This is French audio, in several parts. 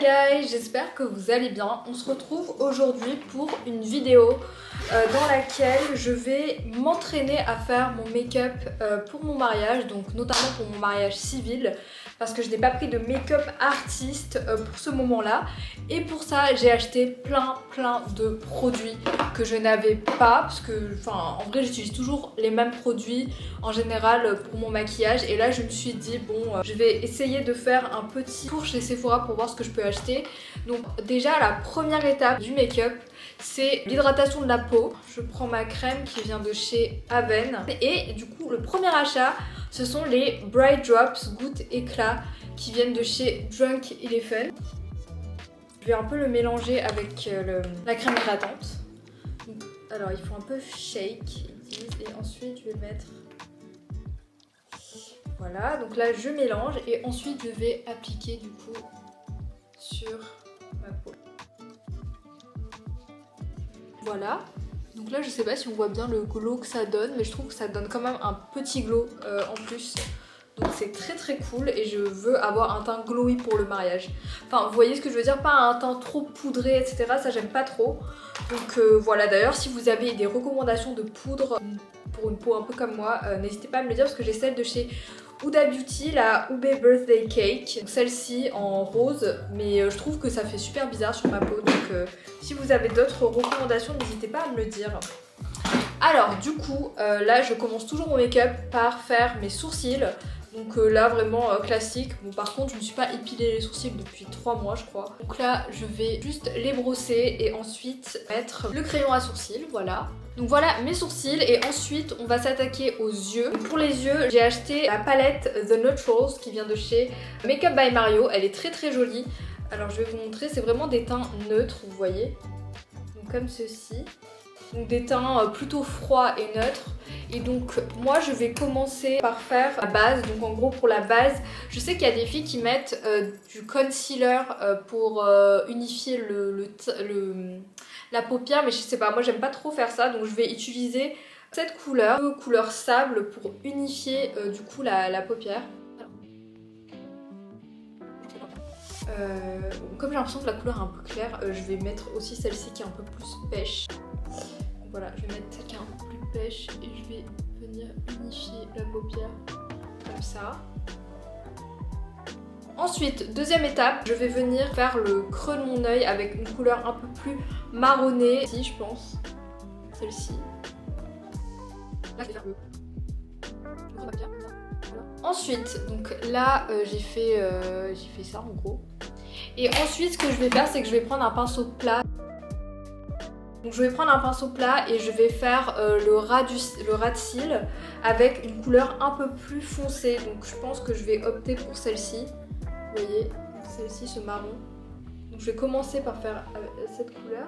guys, j'espère que vous allez bien. On se retrouve aujourd'hui pour une vidéo dans laquelle je vais m'entraîner à faire mon make-up pour mon mariage, donc notamment pour mon mariage civil, parce que je n'ai pas pris de make-up artiste pour ce moment-là. Et pour ça, j'ai acheté plein de produits que je n'avais pas, parce que, en vrai, j'utilise toujours les mêmes produits en général pour mon maquillage. Et là, je me suis dit, bon, je vais essayer de faire un petit tour chez Sephora pour voir ce que je peux acheter. Donc déjà, la première étape du make-up, c'est l'hydratation de la peau. Je prends ma crème qui vient de chez Aven. Et du coup, le premier achat, ce sont les Bright Drops Gouttes Éclat qui viennent de chez Drunk Elephant. Je vais un peu le mélanger avec la crème hydratante. Donc, alors, il faut un peu shake, ils disent, et ensuite je vais mettre... Voilà, donc là je mélange et ensuite je vais appliquer du coup sur ma peau. Voilà, donc là je sais pas si on voit bien le glow que ça donne, mais je trouve que ça donne quand même un petit glow en plus. Donc c'est très cool et je veux avoir un teint glowy pour le mariage. Enfin, vous voyez ce que je veux dire, pas un teint trop poudré, etc. Ça j'aime pas trop. Donc voilà, d'ailleurs si vous avez des recommandations de poudre pour une peau un peu comme moi, n'hésitez pas à me le dire parce que j'ai celle de chez Huda Beauty, la Ube Birthday Cake. Celle-ci en rose, mais je trouve que ça fait super bizarre sur ma peau. Donc si vous avez d'autres recommandations, n'hésitez pas à me le dire. Alors du coup, là je commence toujours mon make-up par faire mes sourcils. Donc là vraiment classique. Bon, par contre je me suis pas épilé les sourcils depuis 3 mois je crois. Donc là je vais juste les brosser et ensuite mettre le crayon à sourcils, voilà. Donc voilà mes sourcils et ensuite on va s'attaquer aux yeux. Donc pour les yeux j'ai acheté la palette The Neutrals qui vient de chez Makeup by Mario. Elle est très jolie. Alors je vais vous montrer, c'est vraiment des teints neutres, vous voyez. Donc comme ceci. Donc des teints plutôt froids et neutres. Et donc moi je vais commencer par faire la base. Donc en gros pour la base, je sais qu'il y a des filles qui mettent du concealer pour unifier la paupière, mais je sais pas, moi j'aime pas trop faire ça. Donc je vais utiliser cette couleur sable pour unifier du coup la paupière. Comme j'ai l'impression que la couleur est un peu claire, je vais mettre aussi celle-ci qui est un peu plus pêche. Voilà, je vais mettre celle qui est un peu plus pêche et je vais venir unifier la paupière comme ça. Ensuite, deuxième étape, je vais venir faire le creux de mon œil avec une couleur un peu plus marronnée. Ici, je pense. Celle-ci. Là, je vais faire le creux de ma paupière. Voilà. Ensuite, donc là, j'ai fait ça en gros. Et ensuite, ce que je vais faire, c'est que je vais prendre un pinceau plat. Donc je vais prendre un pinceau plat et je vais faire le ras de cils avec une couleur un peu plus foncée. Donc je pense que je vais opter pour celle-ci. Vous voyez, celle-ci, ce marron. Donc je vais commencer par faire cette couleur.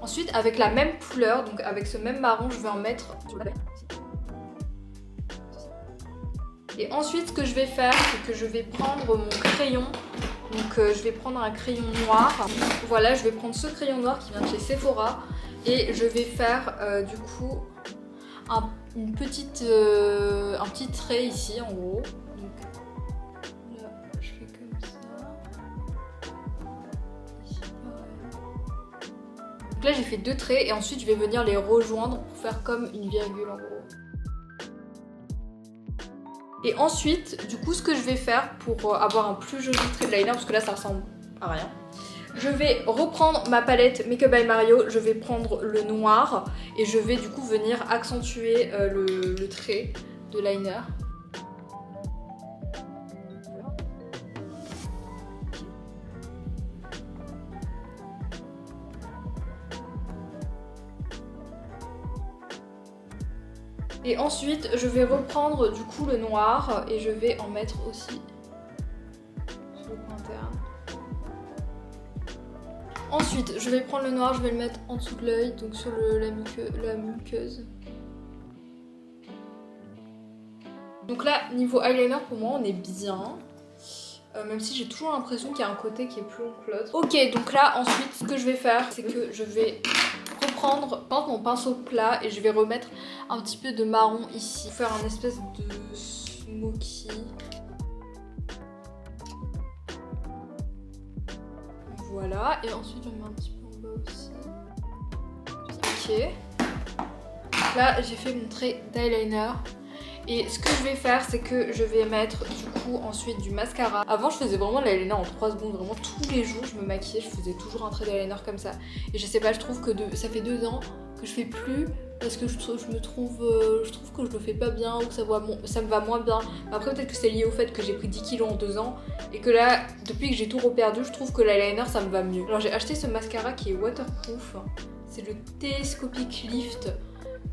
Ensuite, avec la même couleur, donc avec ce même marron, je vais en mettre sur la baie. Et ensuite ce que je vais faire, c'est que je vais prendre mon crayon. Donc je vais prendre un crayon noir. Voilà, je vais prendre ce crayon noir qui vient de chez Sephora. Et je vais faire du coup un petit trait ici en gros. Donc là je fais comme ça. Ici pareil. Donc là j'ai fait 2 traits et ensuite je vais venir les rejoindre pour faire comme une virgule en gros. Et ensuite, du coup, ce que je vais faire pour avoir un plus joli trait de liner, parce que là, ça ressemble à rien, je vais reprendre ma palette Makeup by Mario, je vais prendre le noir et je vais du coup venir accentuer le trait de liner. Et ensuite, je vais reprendre du coup le noir et je vais en mettre aussi sur le coin interne. Ensuite, je vais prendre le noir, je vais le mettre en dessous de l'œil, donc sur la muqueuse. Donc là, niveau eyeliner, pour moi, on est bien. Même si j'ai toujours l'impression qu'il y a un côté qui est plus long que l'autre. Ok, donc là, ensuite, ce que je vais faire, c'est que je vais prendre mon pinceau plat et je vais remettre un petit peu de marron ici. Faire un espèce de smoky. Voilà, et ensuite j'en mets un petit peu en bas aussi. Ok. Là j'ai fait mon trait d'eyeliner. Et ce que je vais faire, c'est que je vais mettre du coup ensuite du mascara. Avant je faisais vraiment l'eyeliner en 3 secondes, vraiment tous les jours je me maquillais, je faisais toujours un trait d'eyeliner comme ça. Et je sais pas, je trouve que ça fait 2 ans que je fais plus parce que je trouve que je le fais pas bien ou que ça me va moins bien. Après peut-être que c'est lié au fait que j'ai pris 10 kilos en 2 ans et que là, depuis que j'ai tout reperdu, je trouve que l'eyeliner ça me va mieux. Alors j'ai acheté ce mascara qui est waterproof, c'est le Telescopic Lift.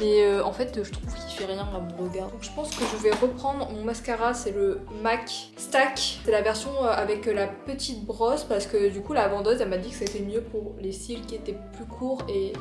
Mais en fait je trouve qu'il fait rien à mon regard. Donc je pense que je vais reprendre mon mascara, c'est le MAC Stack. C'est la version avec la petite brosse parce que du coup la vendeuse elle m'a dit que c'était mieux pour les cils qui étaient plus courts et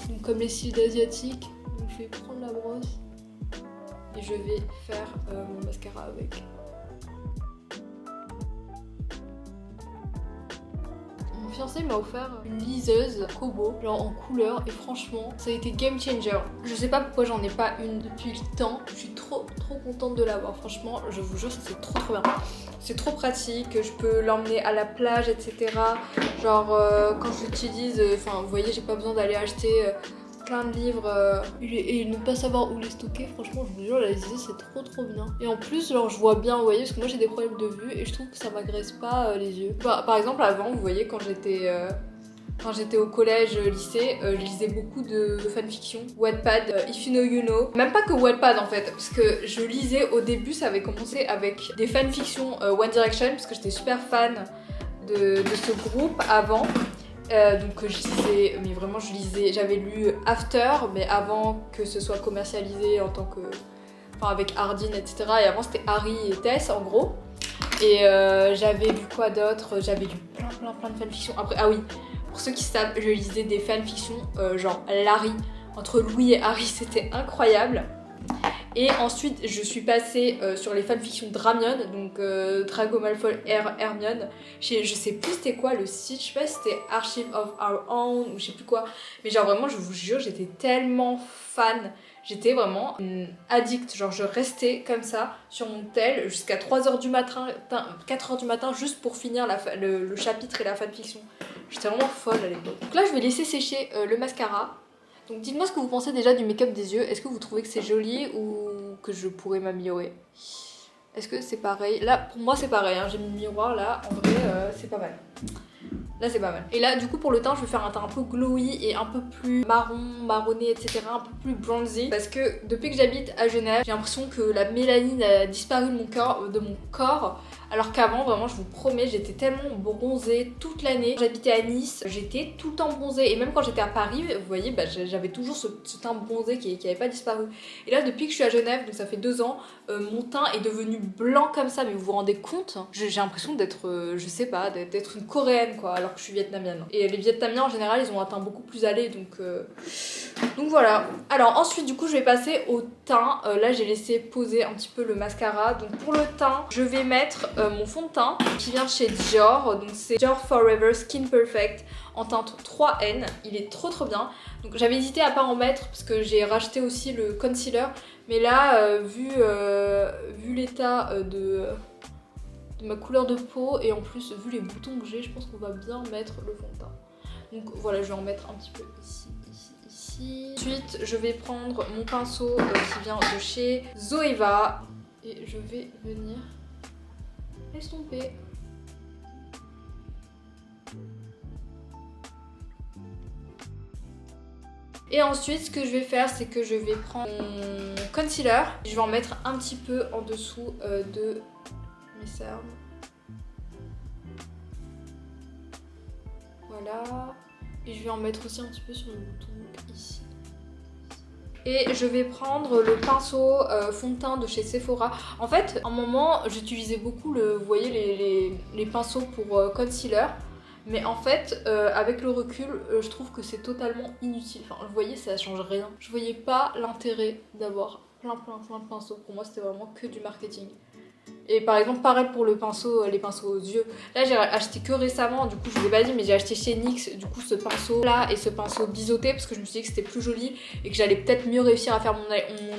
donc, comme les cils d'asiatique. Donc je vais prendre la brosse et je vais faire mon mascara avec. Mon fiancé m'a offert une liseuse Kobo, genre en couleur, et franchement ça a été game changer. Je sais pas pourquoi j'en ai pas une depuis le temps, je suis trop contente de l'avoir, franchement je vous jure c'est trop bien. C'est trop pratique, je peux l'emmener à la plage etc. Genre quand je l'utilise, enfin vous voyez j'ai pas besoin d'aller acheter plein de livres et ne pas savoir où les stocker. Franchement je vous jure la liseuse c'est trop bien. Et en plus genre je vois bien, vous voyez, parce que moi j'ai des problèmes de vue et je trouve que ça m'agresse pas les yeux. Par exemple avant vous voyez quand j'étais au collège, lycée, je lisais beaucoup de fanfiction, Wattpad, If You Know You Know. Même pas que Wattpad en fait, parce que je lisais au début, ça avait commencé avec des fanfictions One Direction, parce que j'étais super fan de ce groupe avant. Donc je lisais, mais vraiment j'avais lu After, mais avant que ce soit commercialisé en tant que... Enfin avec Hardin, etc. Et avant c'était Harry et Tess en gros. Et j'avais lu quoi d'autre? J'avais lu plein de fanfictions. Après, ah oui, pour ceux qui savent, je lisais des fanfictions genre Larry, entre Louis et Harry, c'était incroyable. Et ensuite, je suis passée sur les fanfictions Dramion, donc Drago Malfoy, Hermione. Je sais plus c'était quoi le site, je sais pas si c'était Archive of Our Own ou je sais plus quoi. Mais genre vraiment, je vous jure, j'étais tellement fan. J'étais vraiment une addict, genre je restais comme ça sur mon tel jusqu'à 3h du matin, 4h du matin juste pour finir le chapitre et la fanfiction. J'étais vraiment folle à l'époque. Donc là je vais laisser sécher le mascara. Donc dites-moi ce que vous pensez déjà du make-up des yeux. Est-ce que vous trouvez que c'est joli ou que je pourrais m'améliorer? Est-ce que c'est pareil? Là pour moi c'est pareil, hein. J'ai mis le miroir là, en vrai c'est pas mal. Là c'est pas mal. Et là du coup pour le teint je vais faire un teint un peu glowy et un peu plus marronné etc, un peu plus bronzy. Parce que depuis que j'habite à Genève, j'ai l'impression que la mélanine a disparu de mon corps. Alors qu'avant vraiment je vous promets j'étais tellement bronzée toute l'année. J'habitais à Nice, j'étais tout le temps bronzée. Et même quand j'étais à Paris, vous voyez bah, j'avais toujours ce teint bronzé qui avait pas disparu. Et là depuis que je suis à Genève, donc ça fait 2 ans, mon teint est devenu blanc comme ça. Mais vous vous rendez compte? J'ai l'impression d'être, je sais pas, d'être une coréenne quoi, alors que je suis vietnamienne. Et les Vietnamiens en général ils ont un teint beaucoup plus allé donc voilà. Alors ensuite du coup je vais passer au teint. Là j'ai laissé poser un petit peu le mascara. Donc pour le teint je vais mettre mon fond de teint qui vient de chez Dior. Donc c'est Dior Forever Skin Perfect en teinte 3N. Il est trop bien. Donc j'avais hésité à pas en mettre parce que j'ai racheté aussi le concealer. Mais là vu l'état de ma couleur de peau et en plus vu les boutons que j'ai, je pense qu'on va bien mettre le fond de teint. Donc voilà, je vais en mettre un petit peu ici. Ensuite, je vais prendre mon pinceau qui vient de chez Zoeva et je vais venir estomper. Et ensuite, ce que je vais faire, c'est que je vais prendre mon concealer. Je vais en mettre un petit peu en dessous de mes cernes. Voilà. Et je vais en mettre aussi un petit peu sur le bouton ici. Et je vais prendre le pinceau fond de teint de chez Sephora. En fait, à un moment, j'utilisais beaucoup vous voyez, les pinceaux pour concealer. Mais en fait, avec le recul, je trouve que c'est totalement inutile. Enfin, vous voyez, ça change rien. Je voyais pas l'intérêt d'avoir plein de pinceaux. Pour moi, c'était vraiment que du marketing. Et par exemple pareil pour le pinceau, les pinceaux aux yeux. Là j'ai acheté que récemment, du coup je vous l'ai pas dit, mais j'ai acheté chez NYX du coup ce pinceau là et ce pinceau biseauté parce que je me suis dit que c'était plus joli et que j'allais peut-être mieux réussir à faire mon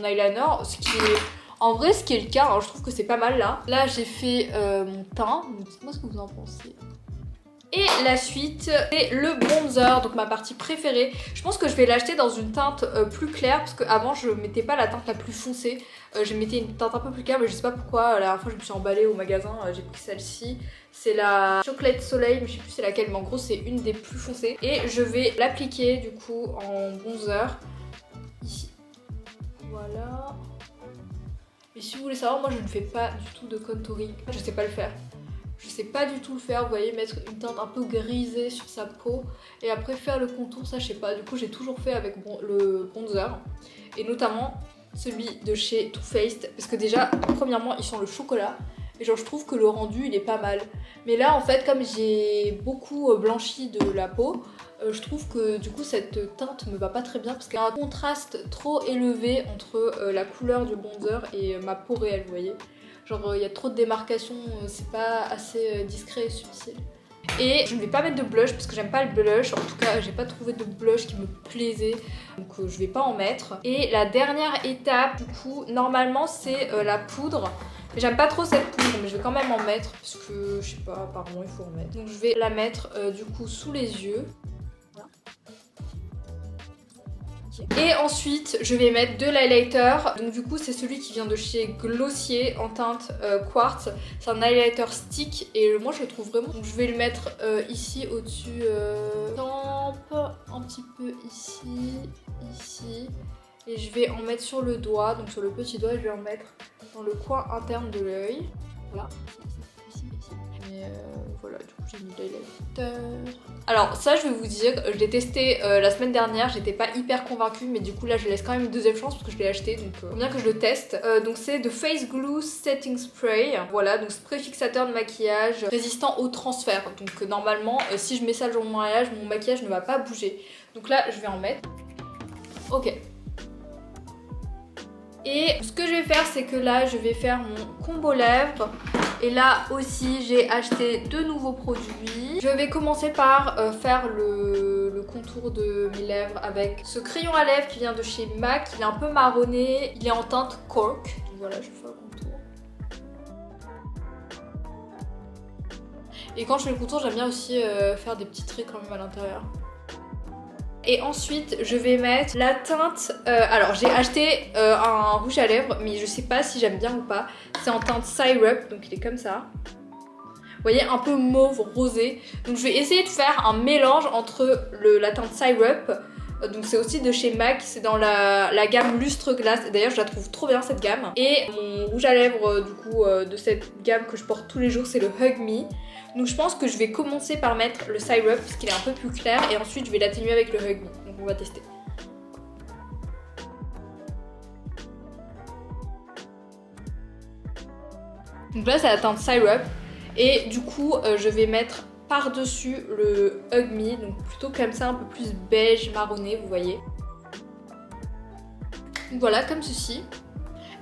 eyeliner, ce qui est en vrai ce qui est le cas, hein, je trouve que c'est pas mal là. Là j'ai fait mon teint, dites-moi ce que vous en pensez. Et la suite, c'est le bronzer, donc ma partie préférée. Je pense que je vais l'acheter dans une teinte plus claire parce qu'avant je mettais pas la teinte la plus foncée. Je mettais une teinte un peu plus claire, mais je sais pas pourquoi. La dernière fois je me suis emballée au magasin, j'ai pris celle-ci. C'est la Chocolate Soleil, mais je sais plus c'est laquelle, mais en gros c'est une des plus foncées. Et je vais l'appliquer du coup en bronzer ici. Voilà. Et si vous voulez savoir, moi je ne fais pas du tout de contouring. Je sais pas le faire. Je sais pas du tout le faire, vous voyez, mettre une teinte un peu grisée sur sa peau et après faire le contour, ça je sais pas. Du coup j'ai toujours fait avec le bronzer et notamment celui de chez Too Faced parce que déjà premièrement ils sont le chocolat et genre je trouve que le rendu il est pas mal. Mais là en fait comme j'ai beaucoup blanchi de la peau, je trouve que du coup cette teinte me va pas très bien parce qu'il y a un contraste trop élevé entre la couleur du bronzer et ma peau réelle, vous voyez. Genre il y a trop de démarcations, c'est pas assez discret et subtil. Et je ne vais pas mettre de blush parce que j'aime pas le blush. En tout cas j'ai pas trouvé de blush qui me plaisait. Donc je vais pas en mettre. Et la dernière étape du coup normalement c'est la poudre. Mais j'aime pas trop cette poudre mais je vais quand même en mettre. Parce que je sais pas apparemment il faut en mettre. Donc je vais la mettre du coup sous les yeux. Voilà. Et ensuite je vais mettre de l'highlighter, donc du coup c'est celui qui vient de chez Glossier en teinte quartz. C'est un highlighter stick et moi je le trouve vraiment, donc je vais le mettre ici au-dessus tempe, un petit peu ici, ici, et je vais en mettre sur le doigt, donc sur le petit doigt je vais en mettre dans le coin interne de l'œil, voilà. Mais voilà, du coup j'ai mis l'highlighter. Alors ça je vais vous dire, je l'ai testé la semaine dernière, j'étais pas hyper convaincue mais du coup là je laisse quand même une deuxième chance parce que je l'ai acheté, donc faut bien que je le teste. Donc c'est de Face Glue Setting Spray, voilà, donc spray fixateur de maquillage résistant au transfert. Donc normalement si je mets ça le jour de mon mariage, mon maquillage ne va pas bouger. Donc là je vais en mettre. Ok. Et ce que je vais faire c'est que là je vais faire mon combo lèvres. Et là aussi j'ai acheté de nouveaux produits. Je vais commencer par faire le contour de mes lèvres avec ce crayon à lèvres qui vient de chez MAC. Il est un peu marronné, il est en teinte cork. Donc voilà, je fais le contour. Et quand je fais le contour j'aime bien aussi faire des petits traits quand même à l'intérieur. Et ensuite je vais mettre la teinte, alors j'ai acheté un rouge à lèvres mais je sais pas si j'aime bien ou pas. C'est en teinte Syrup, donc il est comme ça. Vous voyez, un peu mauve rosé. Donc je vais essayer de faire un mélange entre la teinte Syrup, donc c'est aussi de chez MAC, c'est dans la gamme Lustre Glace. D'ailleurs je la trouve trop bien cette gamme. Et mon rouge à lèvres du coup de cette gamme que je porte tous les jours c'est le Hug Me. Donc je pense que je vais commencer par mettre le Syrup parce qu'il est un peu plus clair et ensuite je vais l'atténuer avec le Hug Me. Donc on va tester. Donc là c'est la teinte Syrup et du coup je vais mettre par-dessus le Hug Me, donc plutôt comme ça un peu plus beige marronné, vous voyez. Donc voilà, comme ceci.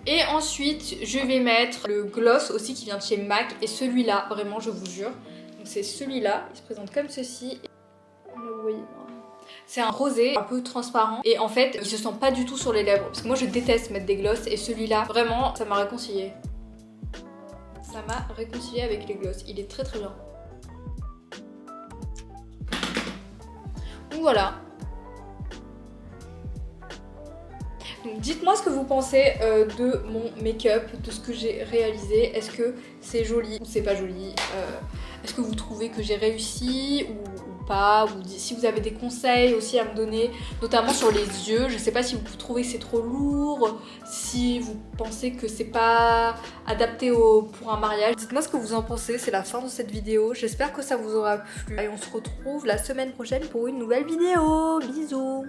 Et ensuite je vais mettre le gloss aussi qui vient de chez MAC et celui-là, vraiment je vous jure. Donc c'est celui-là, il se présente comme ceci. Vous voyez, c'est un rosé un peu transparent et en fait il se sent pas du tout sur les lèvres parce que moi je déteste mettre des glosses et celui-là vraiment ça m'a réconcilié. Ça m'a réconcilié avec les glosses, il est très très bien. Donc voilà. Donc dites-moi ce que vous pensez de mon make-up, de ce que j'ai réalisé. Est-ce que c'est joli ou c'est pas joli? Est-ce que vous trouvez que j'ai réussi ou pas? Ou si vous avez des conseils aussi à me donner, notamment sur les yeux. Je sais pas si vous trouvez que c'est trop lourd, si vous pensez que c'est pas adapté pour un mariage. Dites-moi ce que vous en pensez, c'est la fin de cette vidéo. J'espère que ça vous aura plu. Et on se retrouve la semaine prochaine pour une nouvelle vidéo. Bisous!